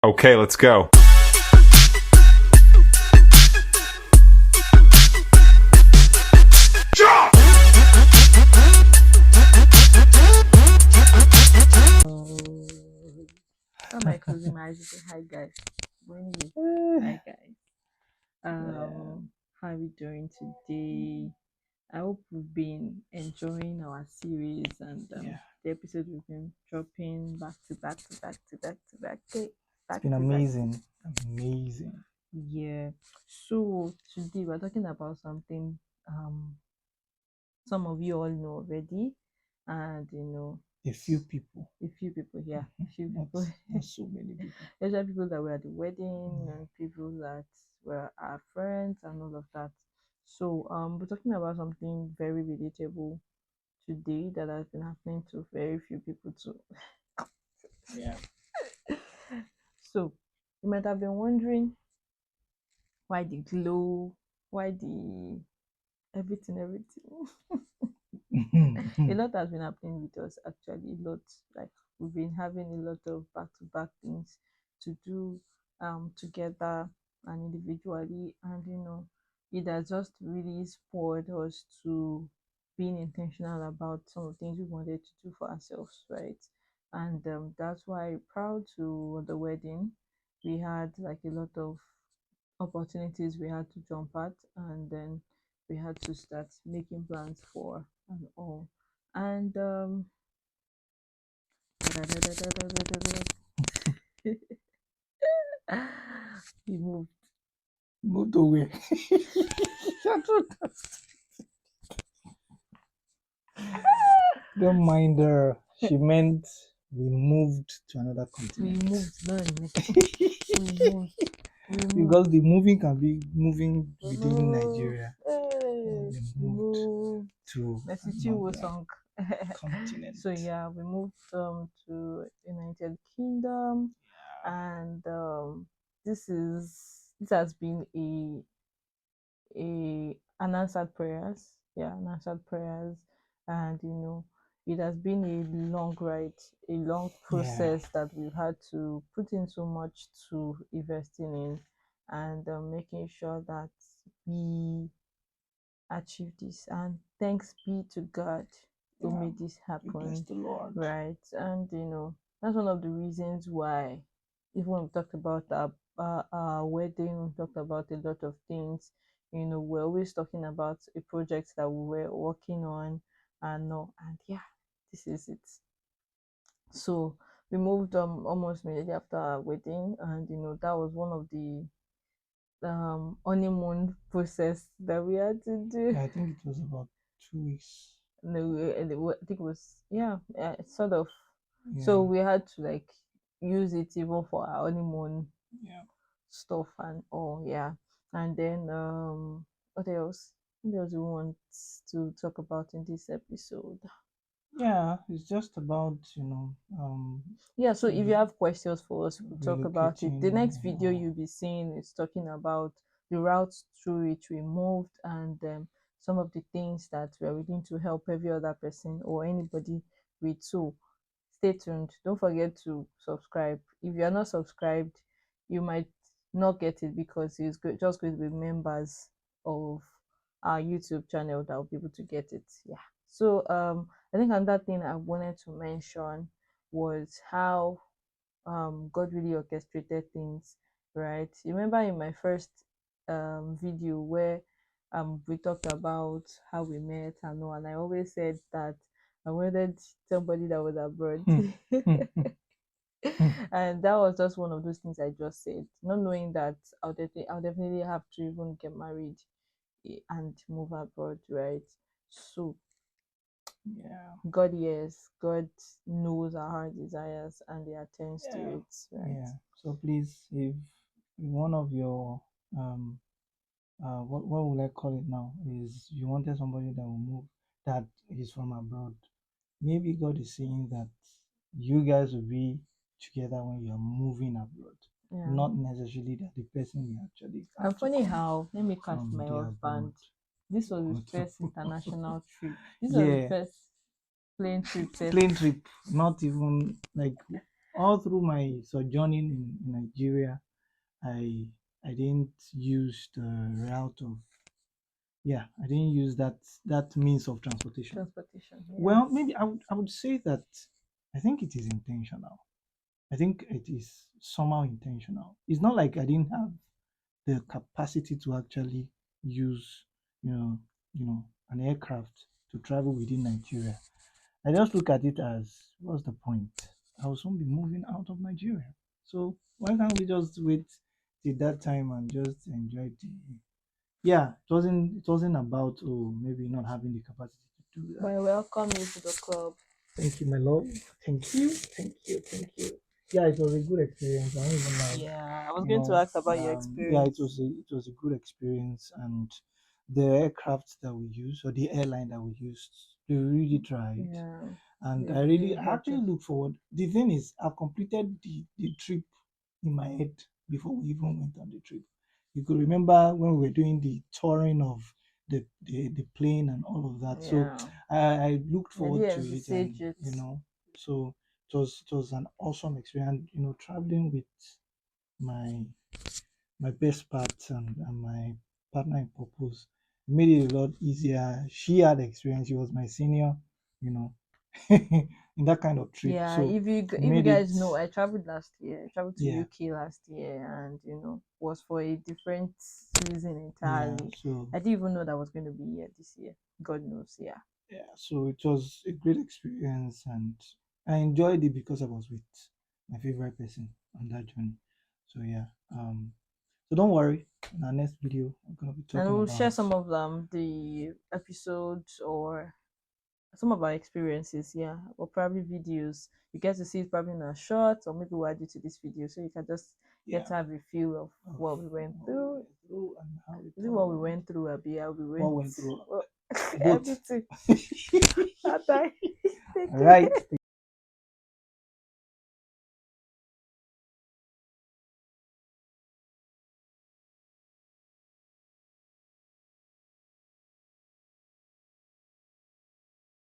Okay, let's go. How am I closing my eyes to say hi guys? But anyway, hi guys. How are we doing today? I hope we've been enjoying our series and the episode we've been dropping back to back to back to back to back. It's been amazing. Amazing. Yeah. So today we're talking about something some of you all know already, and A few people. a few people here, a few Not, people. not so many people. There's are people that were at the wedding and people that were our friends and all of that. So we're talking about something very relatable today that has been happening to very few people too. Yeah. So you might have been wondering why the glow, why the everything. A lot has been happening with us actually. A lot, like we've been having a lot of back to back things to do together and individually, and it has just really spurred us to being intentional about some of the things we wanted to do for ourselves, right? And that's why proud to the wedding we had like a lot of opportunities we had to jump at, and then we had to start making plans for and all. And we moved. Moved away. Don't mind her. She meant we moved to another We continent. moved. No, we moved. Because the moving can be moving We within moved. Nigeria. Hey, We we moved moved. to Messi Chiwo another song. continent. So yeah, we moved to United Kingdom, and this has been a unanswered prayers. Yeah, unanswered prayers, and it has been a long ride, a long Yeah. process that we've had to put in so much to investing in, and making sure that we achieve this. And thanks be to God who Yeah. made this We bless happen, the Lord. right? And that's one of the reasons why, even when we talked about our wedding, we talked about a lot of things. We're always talking about a project that we were working on, and no, and yeah, this is it. So we moved almost immediately after our wedding, and that was one of the honeymoon process that we had to do. I think it was about 2 weeks. No, I think it was, yeah, sort of. So Yeah. we had to like use it even for our honeymoon Yeah. stuff and all, yeah. And then what else? What else we want to talk about in this episode? Yeah, it's just about, Yeah, so if you have questions for us, we'll talk about it. The relocating. next video you'll be seeing is talking about the routes through which we moved, and some of the things that we're willing to help every other person or anybody with. So stay tuned. Don't forget to subscribe. If you're not subscribed, you might not get it because just going to be members of our YouTube channel that will be able to get it. Yeah. So I think another thing I wanted to mention was how God really orchestrated things, right? You remember in my first video where we talked about how we met and all, and I always said that I wanted somebody that was abroad. And that was just one of those things I just said, not knowing that I'll definitely have to even get married and move abroad, right? So Yeah. God hears, God knows our heart desires, and He attends to Yeah. it, right? Yeah. So please, if one of your what will I call it now, is you wanted somebody that will move, that is from abroad, maybe God is saying that you guys will be together when you are moving abroad, Yeah. not necessarily that the person will actually have And to funny come how, let me catch from my the abroad. husband. This was his Okay. first international trip. This was his Yeah, first plane trip. plane trip, not even like all through my sojourning in Nigeria, I didn't use the route of, yeah, I didn't use that means of transportation. Transportation. Well, Yes. maybe I would say that I think it is intentional. I think it is somehow intentional. It's not like I didn't have the capacity to actually use, you know, an aircraft to travel within Nigeria. I just look at it as, what's the point? I will soon be moving out of Nigeria. So why can't we just wait till that time and just enjoy the, yeah, it wasn't about, oh, maybe not having the capacity to do But that. I welcome you to the club. Thank you, my love. Thank you. Thank you. Thank you. Yeah, it was a good experience. I don't even lie. Yeah, I was going to ask about your Yeah, experience. it was a good experience, and the aircraft that we used, or the airline that we used, they really tried, Yeah, and they I helped actually us. look forward. The thing is, I've completed the trip in my head before we even went on the trip. You could remember when we were doing the touring of the plane and all of that. So Yeah, I looked I forward did to it, and envisage it. so it was an awesome experience. Traveling with my my best part, and my partner in purpose. It made it a lot easier. She had experience. She was my senior, you know, in that kind of trip. Yeah, So it if you made it, guys know, I traveled last year. I traveled to yeah, UK last year, and was for a different reason yeah. entirely. So I didn't even know that was going to be here this year. God knows, yeah. yeah, so it was a great experience, and I enjoyed it because I was with my favorite person on that journey. So yeah, so don't worry. In our next video, I'm gonna be And talking we'll share about, some of the episodes or some of our experiences, yeah, or probably videos. You get to see it probably in a short, or maybe we'll add it to this video so you can just get yeah, to have a feel of of what we went what we through. went through and how it Is it what we turned, went through, Abi? How we what went, went through well, both. everything. That time. Take All care. right.